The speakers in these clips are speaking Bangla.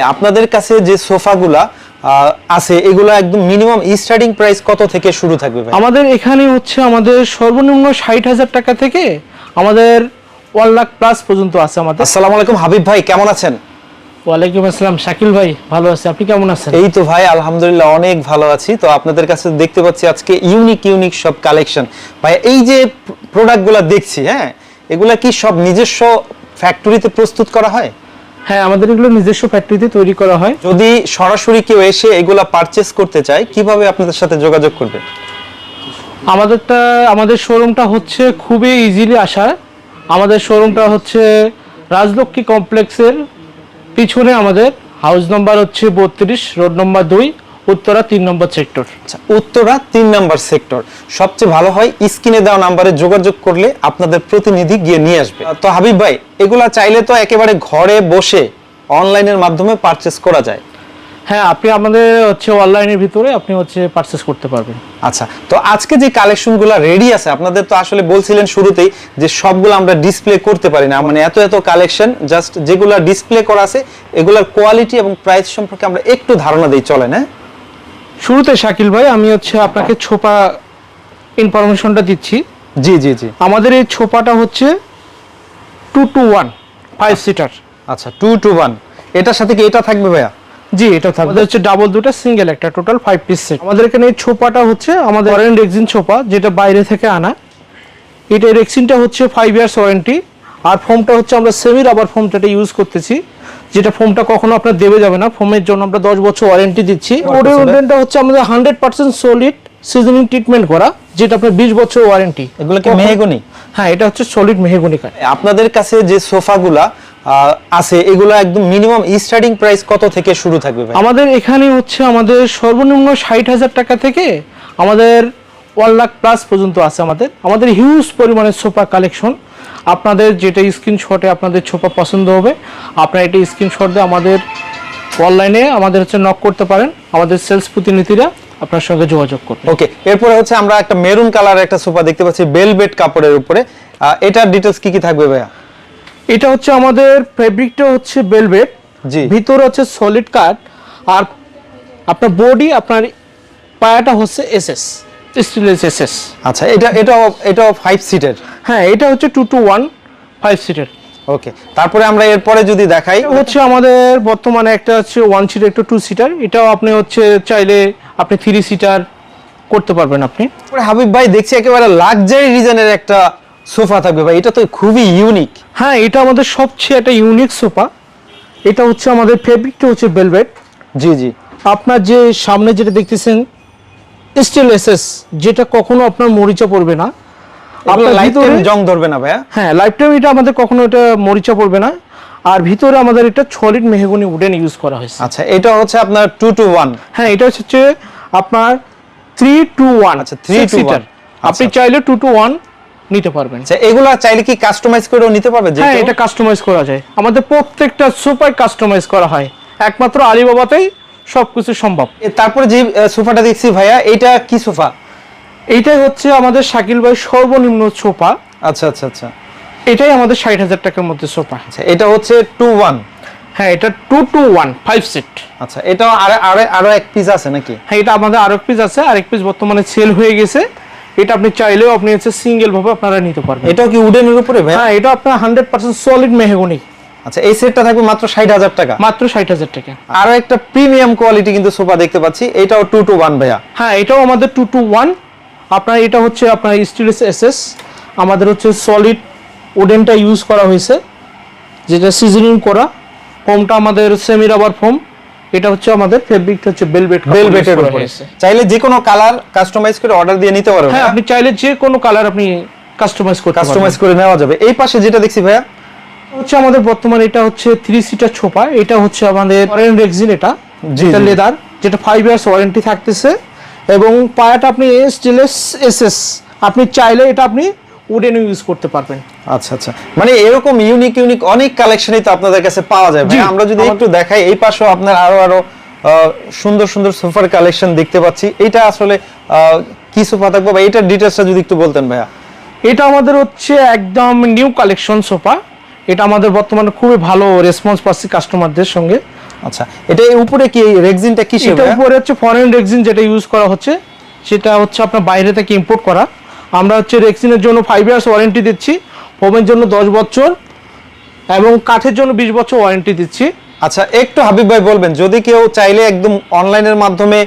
আপনাদের কাছে যে সোফাগুলা আছে এগুলো একদম মিনিমাম স্টার্টিং প্রাইস কত থেকে শুরু থাকবে ভাই? আমাদের এখানে হচ্ছে আমাদের সর্বনিম্ন 60,000 টাকা থেকে আমাদের 1 লাখ প্লাস পর্যন্ত আছে আমাদের। আসসালামু আলাইকুম হাবিব ভাই, কেমন আছেন? ওয়ালাইকুম আসসালাম শাকিল ভাই, ভালো আছি, আপনি কেমন আছেন? এই তো ভাই আলহামদুলিল্লাহ অনেক ভালো আছি। তো আপনাদের কাছে দেখতে পাচ্ছি আজকে ইউনিক সব কালেকশন। ভাই এই যে প্রোডাক্টগুলো দেখছি, হ্যাঁ এগুলা কি সব নিজস্ব ফ্যাক্টরিতে প্রস্তুত করা হয়? হ্যাঁ, আমাদের এগুলো নিজস্ব ফ্যাক্টরিতে তৈরি করা হয়। যদি সরাসরি কেউ এসে এগুলা পারচেজ করতে চায় কিভাবে আপনাদের সাথে যোগাযোগ করবে? আমাদের শোরুমটা হচ্ছে খুবই ইজিলি আসা। আমাদের শোরুমটা হচ্ছে রাজলক্ষ্মী কমপ্লেক্সের পিছনে, আমাদের হাউস নাম্বার হচ্ছে 32, রোড নম্বর 2, উত্তরা 3 নম্বর সেক্টর। আচ্ছা, উত্তরা 3 নম্বর সেক্টর। সবচেয়ে ভালো হয় স্ক্রিনে দেওয়া নাম্বারে যোগাযোগ করলে আপনাদের প্রতিনিধি গিয়ে নিয়ে আসবে। তো হাবিব ভাই এগুলা চাইলে তো একেবারে ঘরে বসে অনলাইনের মাধ্যমে পারচেজ করা যায়? হ্যাঁ, আপনি আমাদের হচ্ছে অনলাইনের ভিতরে আপনি হচ্ছে পারচেজ করতে পারবেন। আচ্ছা, তো আজকে যে কালেকশনগুলো রেডি আছে আপনাদের, তো আসলে বলছিলেন শুরুতেই যে সবগুলো আমরা ডিসপ্লে করতে পারি না, মানে এত কালেকশন, জাস্ট যেগুলো ডিসপ্লে করা আছে এগুলোর কোয়ালিটি এবং প্রাইস সম্পর্কে আমরা একটু ধারণা দিই, চলেন? হ্যাঁ, শুরুতে শাকিল ভাই আমি হচ্ছে আপনাকে ছোপা ইনফরমেশনটা দিচ্ছি। জি। আমাদের এই ছোপাটা হচ্ছে 2-to-1 5 সিটার। আচ্ছা, 2-to-1। এটার সাথে কি এটা থাকবে ভাইয়া? জি, এটা থাকবে। আমাদের হচ্ছে ডাবল দুটো, সিঙ্গেল একটা, টোটাল 5 পিস সেট। আমাদের এখানে এই ছোপাটা হচ্ছে আমাদের ফরেন রেক্সিন ছোপা, যেটা বাইরে থেকে আনা। এটা রেক্সিনটা হচ্ছে 5 ইয়ার্স ওয়ারেন্টি, আর ফোমটা হচ্ছে আমরা সেমি রাবার ফোমটা ইউজ করতেছি, যেটা ফোমটা কখনো আপনার দেবে যাবে না। ফোমের জন্য আমরা 10 বছর ওয়ারেন্টি দিচ্ছি। ওডেনটা হচ্ছে আমাদের 100% সলিড সিজনিং ট্রিটমেন্ট করা, যেটা আপনার 20 বছর ওয়ারেন্টি। এগুলো কি মেহগনি? হ্যাঁ, এটা হচ্ছে সলিড মেহগনি কাঠ। আপনাদের কাছে যে সোফাগুলা আছে এগুলো একদম মিনিমাম স্টার্টিং প্রাইস কত থেকে শুরু থাকবে ভাই? আমাদের এখানে হচ্ছে আমাদের সর্বনিম্ন 60,000 টাকা থেকে আমাদের 1 লাখ প্লাস পর্যন্ত আছে। আমাদের হিউজ পরিমাণের সোফা কালেকশন। আপনাদের যেটা স্ক্রিনশটে আপনাদের সোফা পছন্দ হবে, আপনারা এটা স্ক্রিনশট দিয়ে আমাদের অনলাইনে আমাদের হচ্ছে নক করতে পারেন। আমাদের সেলস প্রতিনিধিরা আপনার সঙ্গে যোগাযোগ করবে। ওকে, এরপরে হচ্ছে আমরা একটা মেরুন কালার একটা সোফা দেখতে পাচ্ছি বেলভেট কাপড়ের উপরে। এটার ডিটেইলস কি থাকবে ভাইয়া? এটা হচ্ছে আমাদের ফেব্রিকটা হচ্ছে ভেলভেট, জি, ভিতরে হচ্ছে সলিড কাঠ, আর আপনার বডি, আপনার পায়াটা হচ্ছে এসএস, স্টিলের এসএস। আচ্ছা, এটাও 5 সিটের? হ্যাঁ, এটা হচ্ছে 2-to-1 5 সিটের। ওকে, তারপরে আমরা এরপরে যদি দেখাই, হচ্ছে আমাদের বর্তমানে একটা হচ্ছে 1 সিটার, একটা 2 সিটার। এটাও আপনি হচ্ছে চাইলে আপনি 3 সিটার করতে পারবেন আপনি। হাবিব ভাই দেখছি একেবারে লাক্সারি ডিজাইনের একটা সোফা থাকবে ভাই, এটা তো খুবই ইউনিক। হ্যাঁ, এটা আমাদের সবচেয়ে একটা ইউনিক সোফা। এটা হচ্ছে আমাদের ফেব্রিকটা হচ্ছে ভেলভেট। জি। আপনার যে সামনে যেটা দেখতেছেন স্টিল এসএস, যেটা কখনো আপনার মরিচা পড়বে না, আপনার লাইফটাইম জং ধরবে না ভাইয়া? হ্যাঁ, লাইফটাইম এটা আমাদের কখনো এটা মরিচা পড়বে না। আর ভিতরে আমাদের এটা সলিড মেহগনি উডেন ইউজ করা হয়েছে। আচ্ছা, এটা হচ্ছে আপনার 2-to-1? হ্যাঁ, এটা হচ্ছে আপনার 3-to-1। আচ্ছা, 3-to-1। আপনি চাইলে 2-to-1 নিতে পারবেন। আচ্ছা, এগুলা চাইলে কি কাস্টমাইজ করেও নিতে পারবে? হ্যাঁ, এটা কাস্টমাইজ করা যায়। আমাদের প্রত্যেকটা সোফায় কাস্টমাইজ করা হয়, একমাত্র আলিবাবাতেই সবকিছু সম্ভব। তারপরে যে সোফাটা দেখছি ভাইয়া, এটা কি সোফা? এইটাই হচ্ছে আমাদের শাকিল ভাই সর্বনিম্ন সোফা। আচ্ছা। এটাই আমাদের 60,000 টাকার মধ্যে সোফা। আচ্ছা, এটা হচ্ছে 2-1? হ্যাঁ, এটা 2-to-1 5 সিট। আচ্ছা, এটা আরো এক পিস আছে নাকি? হ্যাঁ, এটা আমাদের আরেক পিস আছে, আরেক পিস বর্তমানে সেল হয়ে গেছে। এটা আপনি চাইলেও আপনি হচ্ছে সিঙ্গেল ভাবে আপনারা নিতে পারবেন। এটাও কি উডেনের উপরে ভাই? হ্যাঁ, এটা আপনার 100% সলিড মেহগনি। আচ্ছা, এই সেটটা থাকবে মাত্র 60,000 টাকা? মাত্র 60,000 টাকা। আরো একটা প্রিমিয়াম কোয়ালিটি কিন্তু সোফা দেখতে পাচ্ছি, এটাও 2-to-1 ভাইয়া? হ্যাঁ, এটাও আমাদের 2-to-1। আপনার এটা হচ্ছে আপনার স্টিলের এসএস, আমাদের হচ্ছে সলিড উডেনটা ইউজ করা হয়েছে, যেটা সিজনিং করা। ফোমটা আমাদের সেমি রাবার ফোম। এটা হচ্ছে আমাদের ফেব্রিকটা হচ্ছে বেলভেটের উপরে। চাইলে যে কোনো কালার কাস্টমাইজ করে অর্ডার দিয়ে নিতে পারবেন? হ্যাঁ, আপনি চাইলে যে কোনো কালার আপনি কাস্টমাইজ করে নেওয়া যাবে। এই পাশে যেটা দেখছি ভাইয়া হচ্ছে আমাদের বর্তমানে এটা হচ্ছে 3 সিটার ছোপা। এটা হচ্ছে আমাদের ফরেন রেক্সিন, এটা লেদার, যেটা 5 ইয়ার্স ওয়ারেন্টি থাকতেছে, এবং পায়াটা আপনি স্টিলের এসএস। আপনি চাইলে এটা আপনি উডেন ইউজ করতে পারবেন। আচ্ছা, মানে এরকম ইউনিক অনেক কালেকশনই তো আপনাদের কাছে পাওয়া যায় ভাই। আমরা যদি একটু দেখাই, এই পাশেও আপনার আরো সুন্দর সোফার কালেকশন দেখতে পাচ্ছি। এটা আসলে কি সোফা থাকবে ভাই? এটার ডিটেইলসটা যদি একটু বলতেন ভাইয়া। এটা আমাদের হচ্ছে একদম নিউ কালেকশন সোফা। এটা আমাদের বর্তমানে খুবই ভালো রেসপন্স পাচ্ছি কাস্টমারদের সঙ্গে। আচ্ছা, এটা এই উপরে কি রেক্সিনটা কিসের? এটা উপরে হচ্ছে ফরেন রেক্সিন যেটা ইউজ করা হচ্ছে, সেটা হচ্ছে আপনার বাইরে থেকে ইম্পোর্ট করা। আমরা হচ্ছে রেক্সিনের জন্য 5 ইয়ার্স ওয়ারেন্টি দিচ্ছি, ফোমের জন্য 10 বছর এবং কাঠের জন্য 20 বছর ওয়ারেন্টি দিচ্ছি। আচ্ছা, একটু হাবিব ভাই বলবেন, যদি কেউ চাইলে একদম অনলাইনের মাধ্যমে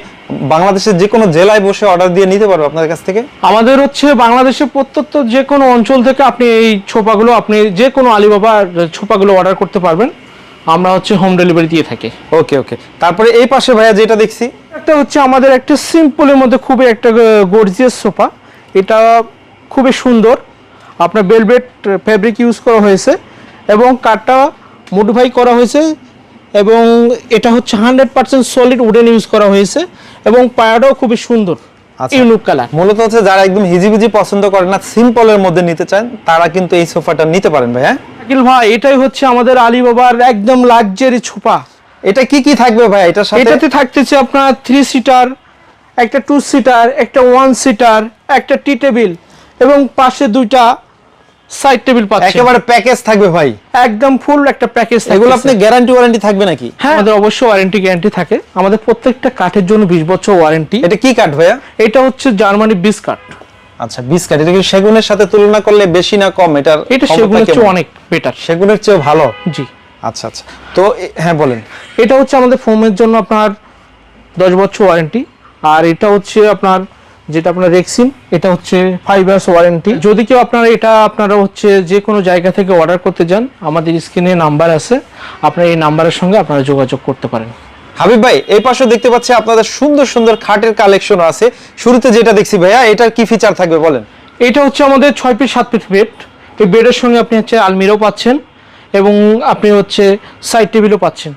বাংলাদেশের যে কোনো জেলায় বসে অর্ডার দিয়ে নিতে পারবে আপনাদের কাছ থেকে? আমাদের হচ্ছে বাংলাদেশের প্রত্যন্ত যে কোনো অঞ্চল থেকে আপনি এই ছোপাগুলো, আপনি যে কোনো আলিবাবা ছোপাগুলো অর্ডার করতে পারবেন। আমরা হচ্ছে হোম ডেলিভারি দিয়ে থাকি। ওকে ওকে, তারপরে এই পাশে ভাইয়া যেটা দেখছি, একটা হচ্ছে আমাদের একটা সিম্পলের মধ্যে খুবই একটা গর্জিয়াস সোফা। এটা খুবই সুন্দর, আপনার ভেলভেট ফ্যাব্রিক ইউজ করা হয়েছে এবং কাঠটা মডিফাই করা হয়েছে এবং এটা হচ্ছে 100% সলিড উডেন ইউজ করা হয়েছে এবং পায়াটাও খুবই সুন্দর, ইউনিক কালার। মূলত হচ্ছে যারা একদম হিজিবিজি পছন্দ করে না, সিম্পলের মধ্যে নিতে চান, তারা কিন্তু এই সোফাটা নিতে পারেন ভাই। হ্যাঁ আকিল ভাই, এটাই হচ্ছে আমাদের আলিবাবার একদম লাক্সারি সোফা। এটা কি কি থাকবে ভাই এটার সাথে? এটাতে থাকতেছে আপনার 3 সিটার, একটা 2 সিটার, একটা 1 সিটার, একটা টি টেবিল এবং পাশে দুইটা সাইড টেবিল পাচ্ছেন। একেবারে প্যাকেজ থাকবে ভাই, একদম ফুল একটা প্যাকেজ। এগুলো আপনি গ্যারান্টি ওয়ারেন্টি থাকবে নাকি? হ্যাঁ, আমাদের অবশ্যই ওয়ারেন্টি গ্যারান্টি থাকে। আমাদের প্রত্যেকটা কাঠের জন্য 20 বছর ওয়ারেন্টি। এটা কি কাঠ ভাইয়া? এটা হচ্ছে জার্মানি বিস কাঠ। আচ্ছা, বিস কাঠ। এটা কি সেগুনের সাথে তুলনা করলে বেশি না কম? এটা সেগুনের চেয়ে অনেক বেটার। সেগুনের চেয়ে ভালো? জি। আচ্ছা আচ্ছা, তো হ্যাঁ বলেন। এটা হচ্ছে আমাদের ফোমের জন্য আপনার 10 বছর ওয়ারেন্টি, আর এটা হচ্ছে আপনার যেটা আপনার রেক্সিন, এটা হচ্ছে 5 ইয়ার্স ওয়ারেন্টি। যদি কেউ আপনারা হচ্ছে যে কোনো জায়গা থেকে অর্ডার করতে যান, আমাদের স্ক্রিনে নাম্বার আছে, আপনারা এই নাম্বারের সঙ্গে আপনারা যোগাযোগ করতে পারেন। হাবিব ভাই, এই পাশে দেখতে পাচ্ছি আপনাদের সুন্দর সুন্দর খাটের কালেকশন আছে। শুরুতে যেটা দেখছি ভাইয়া, এটার কি ফিচার থাকবে বলেন? এটা হচ্ছে আমাদের 6 ফিট 7 ফিট বেড। এই বেডের সঙ্গে আপনি হচ্ছে আলমিরাও পাচ্ছেন এবং আপনি হচ্ছে সাইড টেবিলও পাচ্ছেন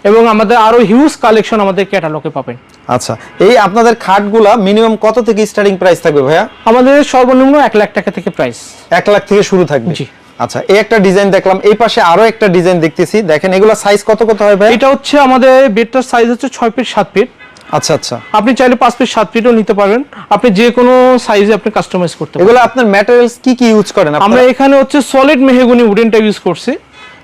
এবং আমাদের আরো হিউজ কালেকশন আমাদের ক্যাটালগে পাবেন। আচ্ছা, এই আপনাদের খাটগুলা মিনিমাম কত থেকে স্টার্টিং প্রাইস থাকবে ভাইয়া? আমাদের সর্বনিম্ন 1 লাখ টাকা থেকে প্রাইস। 1 লাখ থেকে শুরু থাকবে? জি। আচ্ছা, এই একটা ডিজাইন দেখলাম, এই পাশে আরো একটা ডিজাইন দেখতেছি, দেখেন এগুলা সাইজ কত কত হয় ভাই? এটা হচ্ছে আমাদের বেডটার সাইজ হচ্ছে 6 ফিট 7 ফিট। আচ্ছা আচ্ছা, আপনি চাইলে 5 ফিট 7 ফিটও নিতে পারবেন। আপনি যে কোনো সাইজে আপনি কাস্টমাইজ করতে পারবেন। এগুলো আপনার ম্যাটেরিয়ালস কি কি ইউজ করেন আপনারা? আমরা এখানে হচ্ছে সলিড মেহগনি উডেনটা ইউজ করছি,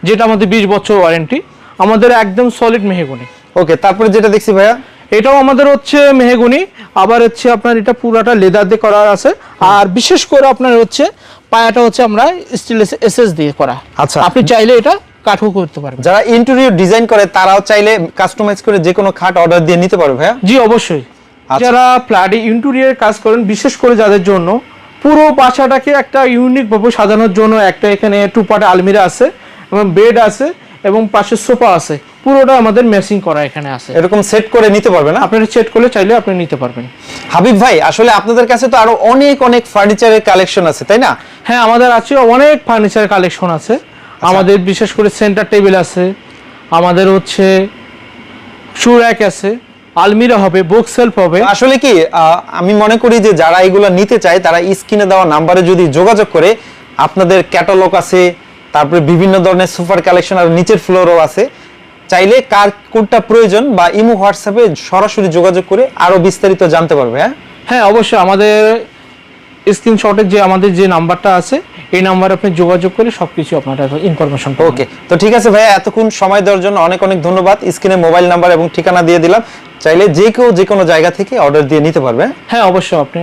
যেটা আমাদের 20 বছর ওয়ারেন্টি। আমাদের একদম সলিড মেহগনি। ওকে, তারপরে যেটা দেখছি ভাইয়া, এটাও আমাদের হচ্ছে মেহগনি, আবার হচ্ছে আপনার এটা পুরাটা লেদার দিয়ে করা আছে, আর বিশেষ করে আপনার হচ্ছে পায়াটা হচ্ছে আমরা স্টিলের এসএস দিয়ে করা। আচ্ছা, আপনি চাইলে এটা কাঠও করতে পারবেন। যারা ইন্টেরিয়র ডিজাইন করে তারাও চাইলে কাস্টমাইজ করে যে কোনো খাট অর্ডার দিয়ে নিতে পারবে ভাইয়া? জি অবশ্যই। আচ্ছা। যারা ফ্ল্যাটে ইন্টেরিয়র কাজ করেন, বিশেষ করে যাদের জন্য পুরো বাসাটাকে একটা ইউনিক ভাবে সাজানোর জন্য একটা এখানে 2 পার্ট আলমিরা আছে এবং বেড আছে এবং পাশে সোফা আছে, পুরোটা আমাদের ম্যাচিং করা এখানে আছে। এরকম সেট করে নিতে পারবে না? আপনারা সেট করলে চাইলে আপনি নিতে পারবেন। হাবিব ভাই, আসলে আপনাদের কাছে তো আরো অনেক অনেক ফার্নিচারের কালেকশন আছে, তাই না? হ্যাঁ, আমাদের আছে অনেক ফার্নিচার কালেকশন আছে। আমাদের বিশেষ করে সেন্টার টেবিল আছে, আমাদের হচ্ছে শু র‍্যাক আছে, আলমিরা হবে, বুক সেলফ হবে। আসলে কি আমি মনে করি যে যারা এগুলো নিতে চায় তারা স্ক্রিনে দেওয়া নাম্বারে যদি যোগাযোগ করে, আপনাদের ক্যাটালগ আছে, তারপরে বিভিন্ন ধরনের সুপার কালেকশন আর নিচের ফ্লোরও আছে, চাইলে কার কোনটা প্রয়োজন বা ইমো হোয়াটসঅ্যাপে সরাসরি যোগাযোগ করে আরো বিস্তারিত জানতে পারবে। হ্যাঁ হ্যাঁ, অবশ্যই আমাদের স্ক্রিনশটে যে আমাদের যে নাম্বারটা আছে, এই নাম্বারে আপনি যোগাযোগ করে সবকিছু আপনারা ইনফরমেশন পাবেন। ওকে, তো ঠিক আছে ভাইয়া, এতক্ষণ সময় দেওয়ার জন্য অনেক অনেক ধন্যবাদ। স্ক্রিনে মোবাইল নাম্বার এবং ঠিকানা দিয়ে দিলাম, চাইলে যে কেউ যে কোনো জায়গা থেকে অর্ডার দিয়ে নিতে পারবে। হ্যাঁ অবশ্যই আপনি